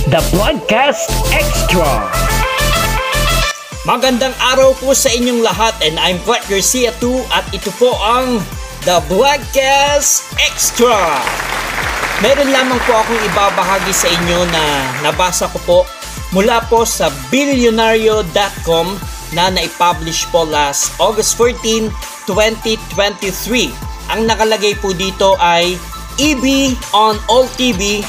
The Broadcast Extra. Magandang araw po sa inyong lahat, and I'm Vlad Garcia 2 at ito po ang The Broadcast Extra. Meron lamang po akong ibabahagi sa inyo na nabasa ko po mula po sa Billionario.com na naipublish po last August 14, 2023. Ang nakalagay po dito ay EB on All TV,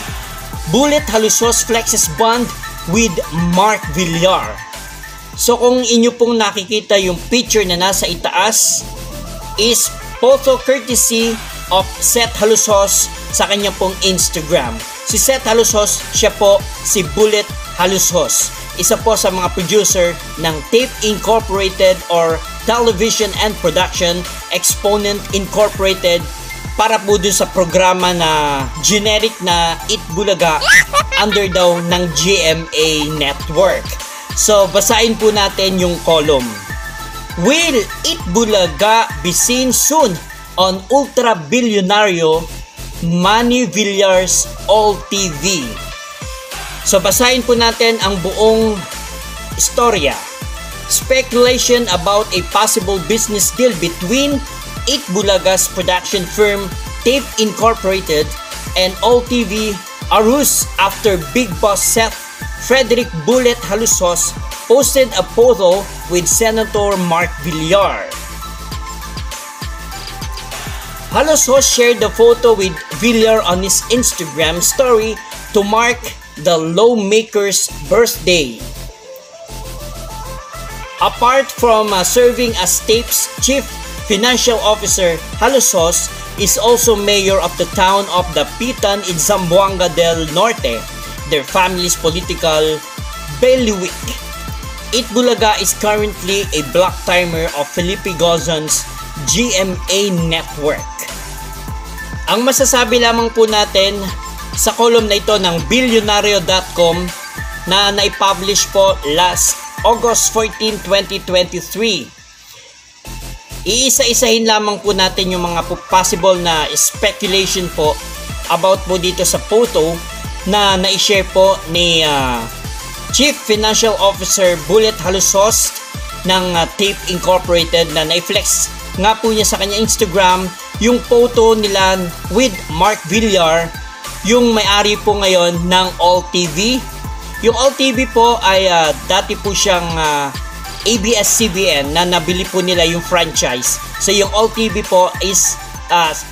Bullet Halusos flexes bond with Mark Villar. So kung inyo pong nakikita yung picture na nasa itaas is photo courtesy of Seth Halusos sa kanyang pong Instagram. Si Seth Halusos, siya po si Bullet Halusos. Isa po sa mga producer ng Tape Incorporated or Television and Production Exponent Incorporated para po dun sa programa na generic na Itbulaga under daw ng GMA Network. So basahin po natin yung column. Will Itbulaga be seen soon on Ultra Billionario Manny Villar's All TV? So basahin po natin ang buong istorya. Speculation about a possible business deal between Itbulaga's production firm Tape Incorporated and All TV arose after Big Boss Seth Frederick Bullet Halusos posted a photo with Senator Mark Villar. Halusos shared the photo with Villar on his Instagram story to mark the lawmaker's birthday. Apart from serving as Tape's chief financial officer, Halusos is also mayor of the town of Dapitan in Zamboanga del Norte, their family's political bailiwick. Itbulaga is currently a block timer of Felipe Gozon's GMA network. Ang masasabi lamang po natin sa column na ito ng Billionario.com na naipublish po last August 14, 2023. Iisa-isahin lamang po natin yung mga possible na speculation po about po dito sa photo na na-share po ni Chief Financial Officer Bullet Halusos ng Tape Incorporated na na-flex nga po niya sa kanya Instagram yung photo nila with Mark Villar, yung may-ari po ngayon ng All TV. Yung All TV po ay dati po siyang ABS-CBN na nabili po nila yung franchise. So yung All TV po is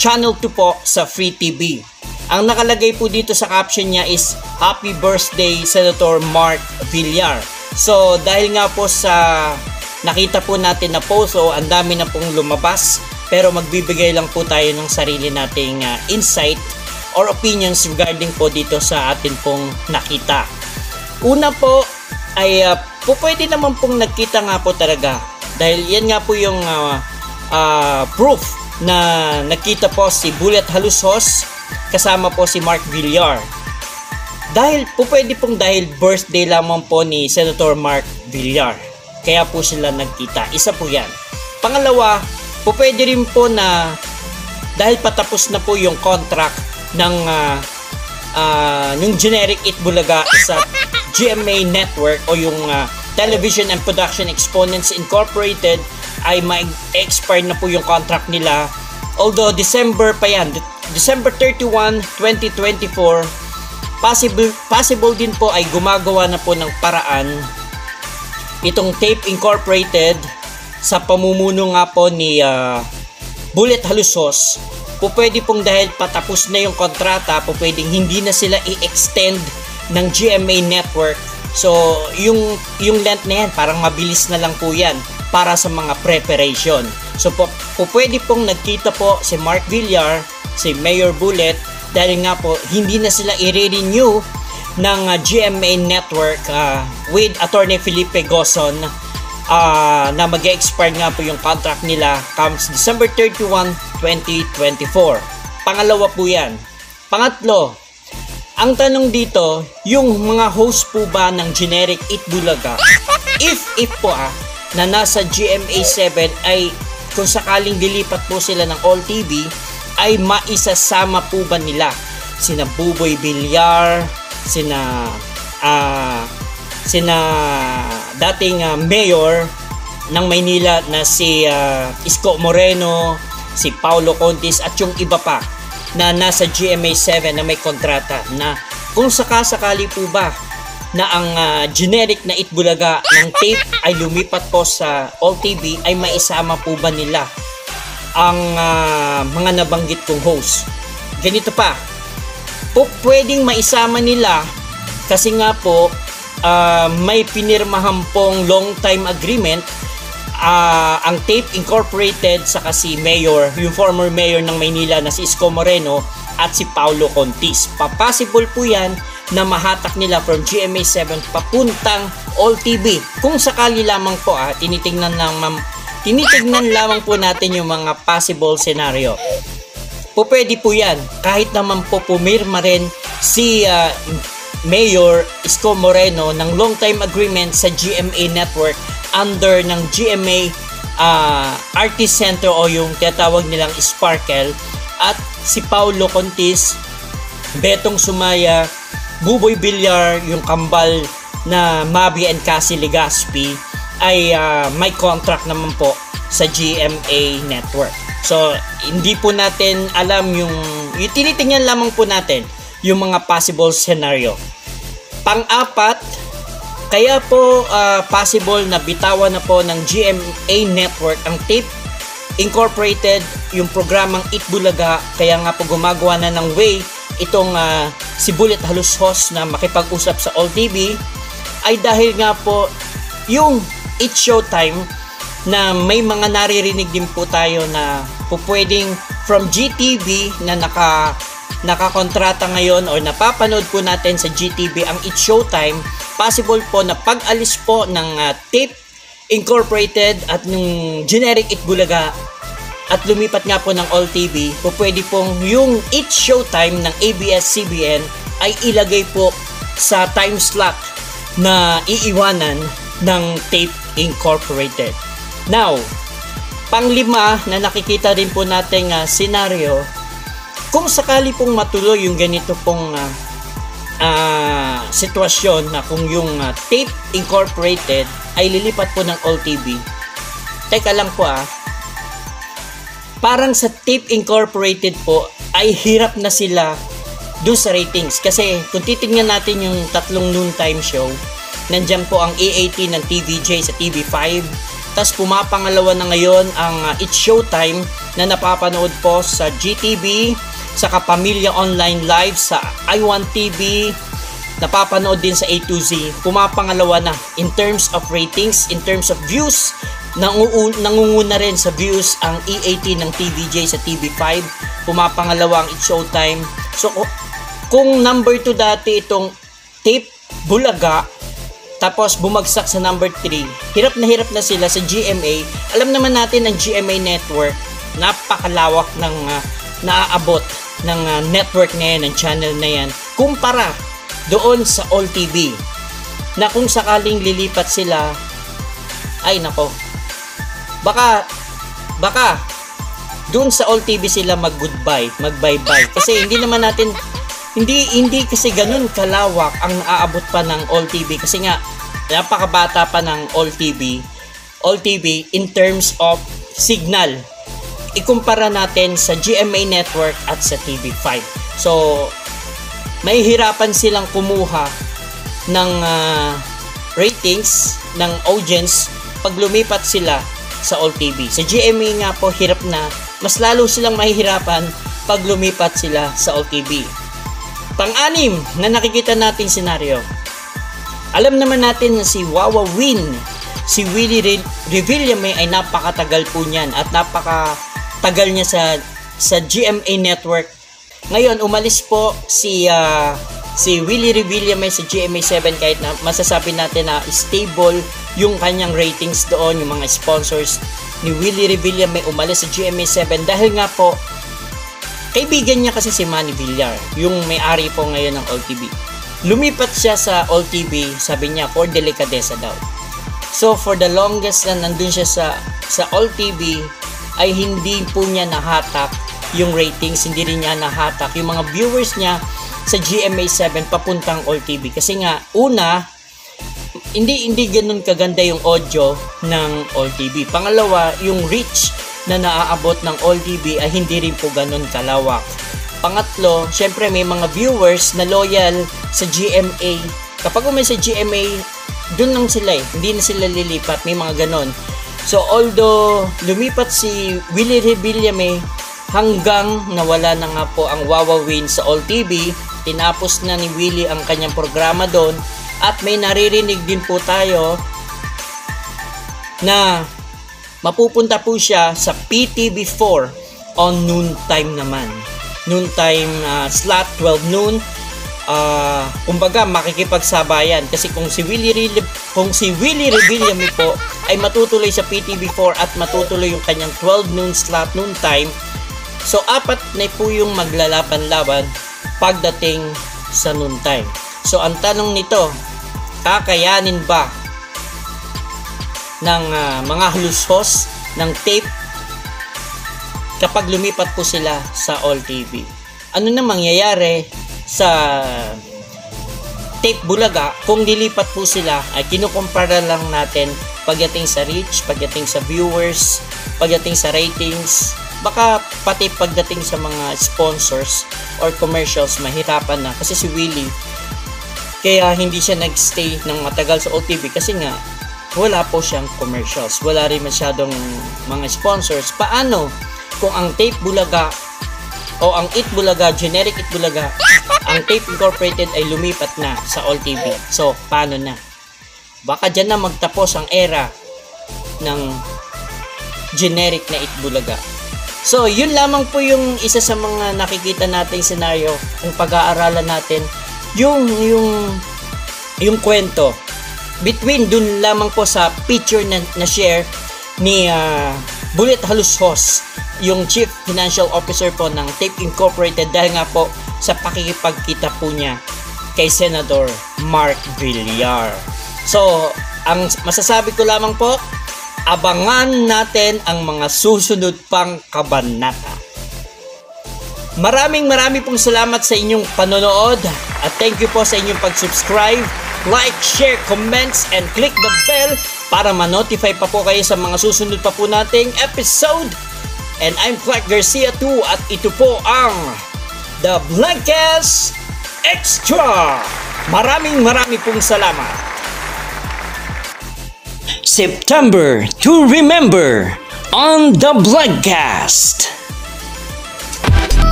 channel 2 po sa Free TV. Ang nakalagay po dito sa caption niya is Happy Birthday Senator Mark Villar. So dahil nga po sa nakita po natin na photo, ang dami na pong lumabas, pero magbibigay lang po tayo ng sarili nating insight or opinions regarding po dito sa atin pong nakita. Una po ay pwede naman pong nagkita nga po talaga, dahil yan nga po yung proof na nakita po si Bullet Halusos kasama po si Mark Villar. Dahil pwede pong dahil birthday lamang po ni Senator Mark Villar, kaya po sila nagkita. Isa po yan. Pangalawa, pwede rin po na dahil patapos na po yung contract ng yung generic Itbulaga sa GMA Network o yung Television and Production Exponents Incorporated ay ma-expire na po yung contract nila. Although December pa yan, December 31, 2024, possible din po ay gumagawa na po ng paraan itong Tape Incorporated sa pamumuno nga po ni Bullet Halusos. Pwede pong dahil patapos na yung kontrata, pwedeng hindi na sila i-extend ng GMA Network. So yung length na yan parang mabilis na lang po yan para sa mga preparation. So pwede pong nagkita po si Mark Villar, si Mayor Bullet, dahil nga po hindi na sila i-renew ng GMA Network with Attorney Felipe Gozon na mag-expire nga po yung contract nila comes December 31, 2024. Pangalawa po yan. Pangatlo, ang tanong dito, yung mga host po ba ng generic Itbulaga, if po na nasa GMA 7 ay kung sakaling dilipat po sila ng All TV, ay maisasama po ba nila sina Buboy Villar, sina sina dating mayor ng Maynila na si Isko Moreno, si Paulo Contis at yung iba pa na nasa GMA7 na may kontrata, na kung sakasakali po ba na ang generic na Itbulaga ng tape ay lumipat po sa All TV, ay maisama po ba nila ang mga nabanggit kong host. Ganito pa, pwedeng maisama nila kasi nga po may pinirmahan pong long time agreement ang Tape Incorporated sa si Mayor, yung former mayor ng Maynila na si Isko Moreno at si Paulo Contis. Possible po yan na mahatak nila from GMA7 papuntang All TV. Kung sakali lamang po tinitingnan lamang po natin yung mga possible scenario. Pwede po yan kahit naman po pumirma rin si Mayor Isko Moreno ng long time agreement sa GMA Network under ng GMA Artist Center o yung tinatawag nilang Sparkle, at si Paulo Contis, Betong Sumaya, Buboy Villar, yung kambal na Mabi and Cassie Legaspi ay may contract naman po sa GMA Network. So hindi po natin alam yung tinitingnan lamang po natin yung mga possible scenario. Pang-apat, kaya po possible na bitawan na po ng GMA Network ang Tape Incorporated yung programang Itbulaga, kaya nga po gumagawa na ng way itong si Bullet Halushos na makipag-usap sa All TV, ay dahil nga po yung It's Showtime na may mga naririnig din po tayo na pwedeng from GTV na nakakontrata ngayon or napapanood po natin sa GTV ang It's Showtime. Possible po na pag-alis po ng Tape Incorporated at ng generic Itbulaga at lumipat nga po ng All TV, pwede pong yung It's Showtime ng ABS-CBN ay ilagay po sa time slot na iiwanan ng Tape Incorporated. Now, pang-lima na nakikita rin po nating scenario, kung sakali pong matuloy yung ganito pong sitwasyon na kung yung Tape Incorporated ay lilipat po ng All TV. Teka lang po parang sa Tape Incorporated po ay hirap na sila doon sa ratings, kasi kung titingnan natin yung tatlong noontime show, nandyan po ang A18 ng TVJ sa TV5, tas pumapangalawa na ngayon ang It's Showtime na napapanood po sa GTV, sa Kapamilya Online Live sa I1 TV, napapanood din sa A to Z. Pumapangalawa na in terms of ratings, in terms of views, nangunguna rin sa views ang E18 ng TVJ sa TV5, pumapangalawa ang It's Showtime. So kung number 2 dati itong Tape Bulaga, tapos bumagsak sa number 3, hirap na sila sa GMA. Alam naman natin ang GMA Network, napakalawak ng naaabot ng network na yan, ng channel na yan, kumpara doon sa All TV, na kung sakaling lilipat sila, ay nako, baka doon sa All TV sila mag-goodbye, mag-bye-bye, kasi hindi kasi ganun kalawak ang naaabot pa ng All TV, kasi nga napakabata pa ng All TV in terms of signal. Ikumpara natin sa GMA Network at sa TV5. So may hirapan silang kumuha ng ratings, ng audience pag lumipat sila sa All TV. Sa GMA nga po hirap na, mas lalo silang mahihirapan pag lumipat sila sa All TV. Pang-anim na nakikita natin senaryo, alam naman natin na si Wawa Win, si Willie Revillame ay napakatagal po niyan at napakatagal niya sa GMA Network. Ngayon umalis po si Willie Revillame sa GMA7, kahit na masasabi natin na stable yung kanyang ratings doon, yung mga sponsors ni Willie Revillame umalis sa GMA7 dahil nga po kaibigan niya kasi si Manny Villar, yung may-ari po ngayon ng All TV. Lumipat siya sa All TV, sabi niya, for delikadesa daw. So, for the longest na nandun siya sa All TV, ay hindi po niya nahatak yung ratings, hindi rin niya nahatak yung mga viewers niya sa GMA7 papuntang All TV. Kasi nga, una, hindi ganun kaganda yung audio ng All TV. Pangalawa, yung reach na naaabot ng All TV ay hindi rin po ganun kalawak. Pangatlo, syempre may mga viewers na loyal sa GMA. Kapag umay sa GMA, dun lang sila hindi na sila lilipat, may mga ganon. So although lumipat si Willie Revillame hanggang nawala na nga po ang Wawawin sa All TV, tinapos na ni Willie ang kanyang programa doon, at may naririnig din po tayo na mapupunta po siya sa PTV4 on noon time naman. Noon time slot, 12 noon. Kumbaga makikipagsabayan kasi kung si Willie Revillame po ay matutuloy sa PTV4 at matutuloy yung kanyang 12 noon slot noon time, so apat na po yung maglalaban-laban pagdating sa noon time. So ang tanong nito, kakayanin ba ng mga halushos ng tape kapag lumipat po sila sa All TV? Ano na mangyayari sa Tape Bulaga kung dilipat po sila? Ay kinukumpara lang natin pagdating sa reach, pagdating sa viewers, pagdating sa ratings, baka pati pagdating sa mga sponsors or commercials mahirapan na. Kasi si Willie, kaya hindi siya nagstay ng matagal sa OTV kasi nga wala po siyang commercials, wala rin masyadong mga sponsors. Paano kung ang Tape Bulaga o ang It Bulaga, generic It Bulaga, ang Tape Incorporated ay lumipat na sa All TV? So paano na? Baka dyan na magtapos ang era ng generic na It Bulaga. So yun lamang po yung isa sa mga nakikita nating senaryo kung pag-aaralan natin yung kwento between dun lamang po sa picture na share ni Bullet Halushos, yung Chief Financial Officer po ng Tape Incorporated, dahil nga po sa pakikipagkita po niya kay Senator Mark Villar. So ang masasabi ko lamang po, abangan natin ang mga susunod pang kabanata. Maraming pong salamat sa inyong panonood at thank you po sa inyong pag-subscribe, like, share, comments, and click the bell para ma-notify pa po kayo sa mga susunod pa po nating episode. And I'm Clark Garcia too, at ito po ang The Blankcast Extra. Maraming pong salamat. September to remember on The Blankcast.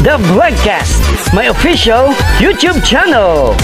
The Blankcast, my official YouTube channel.